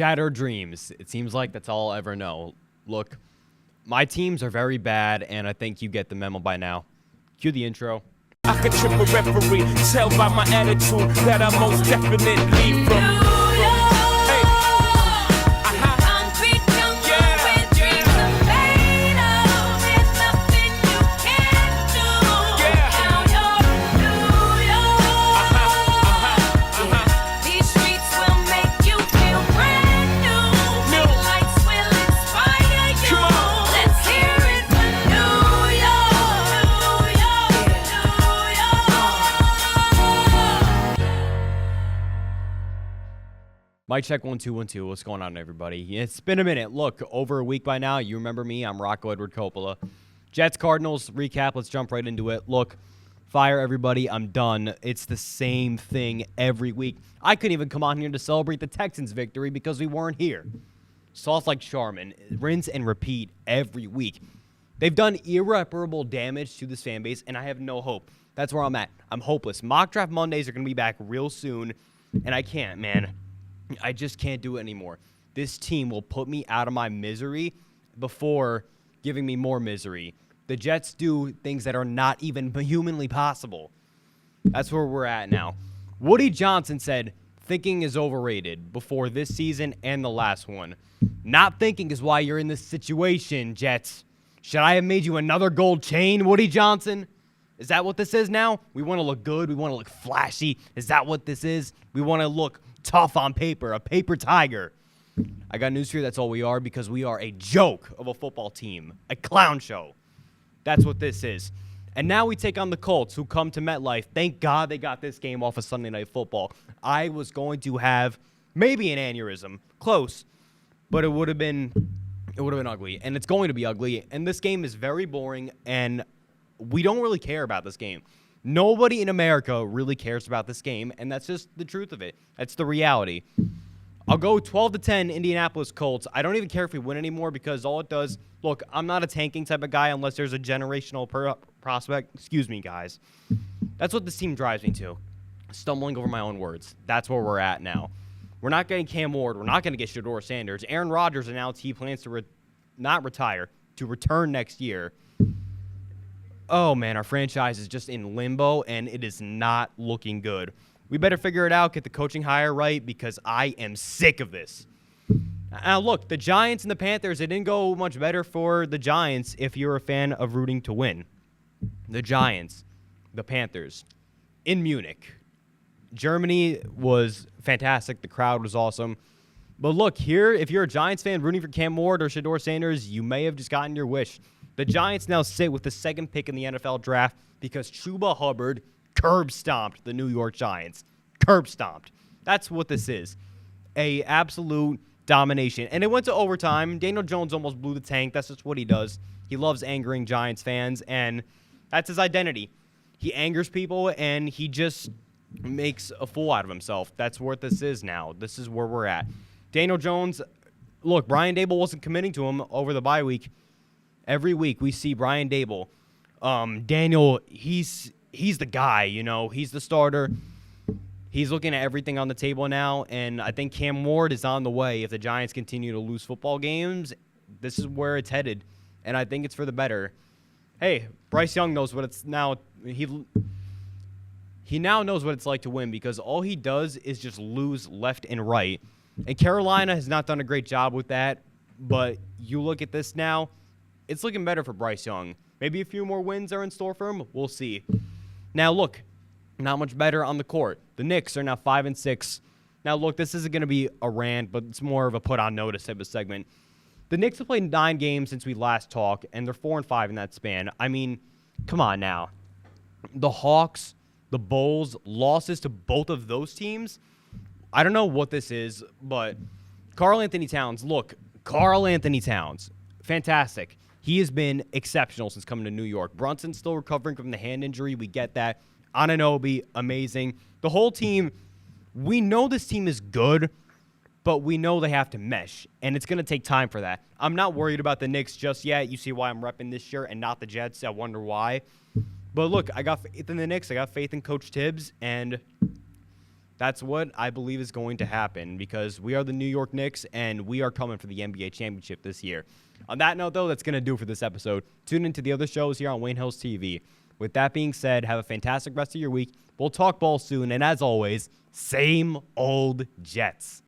Shattered dreams. It seems like that's all I'll ever know. Look, my teams are very bad, and I think you get the memo by now. Cue the intro. I could trip a referee, tell by my attitude that I most definitely from. Mic check 1 2 1 2. What's going on, everybody? It's been a minute. Look, over a week by now. You remember me? I'm Rocco Coppola. Jets Cardinals recap. Let's jump right into it. Look, fire everybody. I'm done. It's the same thing every week. I couldn't even come on here to celebrate the Texans' victory because we weren't here. Sauce like Charmin, rinse and repeat every week. They've done irreparable damage to this fan base, and I have no hope. That's where I'm at. I'm hopeless. Mock draft Mondays are going to be back real soon, and I can't, man. I just can't do it anymore. This team will put me out of my misery before giving me more misery. The Jets do things that are not even humanly possible. That's where we're at now. Woody Johnson said, thinking is overrated before this season and the last one. Not thinking is why you're in this situation, Jets. Should I have made you another gold chain, Woody Johnson? Is that what this is now? We want to look good. We want to look flashy. Is that what this is? We want to look tough on paper, a paper tiger. I got news for you. That's all we are, because we are a joke of a football team, a clown show. That's what this is. And now we take on the Colts, who come to MetLife. Thank God they got this game off of Sunday Night Football. I was going to have maybe an aneurysm, close, but it would have been ugly, and it's going to be ugly. And this game is very boring, and we don't really care about this game. Nobody in America really cares about this game, and that's just the truth of it. That's the reality. I'll go 12-10 Indianapolis Colts. I don't even care if we win anymore, because all it does, look, I'm not a tanking type of guy unless there's a generational prospect. Excuse me, guys. That's what this team drives me to. Stumbling over my own words. That's where we're at now. We're not getting Cam Ward. We're not going to get Shedeur Sanders. Aaron Rodgers announced he plans to not retire, to return next year. Oh, man, our franchise is just in limbo, and it is not looking good. We better figure it out, get the coaching hire right, because I am sick of this. Now, look, the Giants and the Panthers, it didn't go much better for the Giants if you're a fan of rooting to win. The Giants, the Panthers, in Munich. Germany was fantastic. The crowd was awesome. But look, here, if you're a Giants fan rooting for Cam Ward or Shedeur Sanders, you may have just gotten your wish. The Giants now sit with the second pick in the NFL draft because Chuba Hubbard curb-stomped the New York Giants. Curb-stomped. That's what this is. A absolute domination. And it went to overtime. Daniel Jones almost blew the tank. That's just what he does. He loves angering Giants fans, and that's his identity. He angers people, and he just makes a fool out of himself. That's what this is now. This is where we're at. Daniel Jones, look, Brian Daboll wasn't committing to him over the bye week. Every week we see Brian Daboll. Daniel, he's the guy, you know. He's the starter. He's looking at everything on the table now, and I think Cam Ward is on the way. If the Giants continue to lose football games, this is where it's headed, and I think it's for the better. Hey, Bryce Young knows what it's now. He now knows what it's like to win, because all he does is just lose left and right. And Carolina has not done a great job with that, but you look at this now, it's looking better for Bryce Young. Maybe a few more wins are in store for him. We'll see. Now, look, not much better on the court. The Knicks are now 5-6. Now, look, this isn't going to be a rant, but it's more of a put-on-notice type of segment. The Knicks have played 9 games since we last talked, and they're 4-5 in that span. I mean, come on now. The Hawks, the Bulls, losses to both of those teams. I don't know what this is, but Karl-Anthony Towns, look, Karl-Anthony Towns, fantastic. He has been exceptional since coming to New York. Brunson's still recovering from the hand injury. We get that. Anunoby, amazing. The whole team, we know this team is good, but we know they have to mesh, and it's going to take time for that. I'm not worried about the Knicks just yet. You see why I'm repping this shirt and not the Jets. I wonder why. But look, I got faith in the Knicks. I got faith in Coach Tibbs, and That's what I believe is going to happen because we are the New York Knicks and we are coming for the NBA championship this year. On that note, though, that's going to do it for this episode. Tune into the other shows here on Wayne Hills TV. With that being said, have a fantastic rest of your week. We'll talk ball soon. And as always, same old Jets.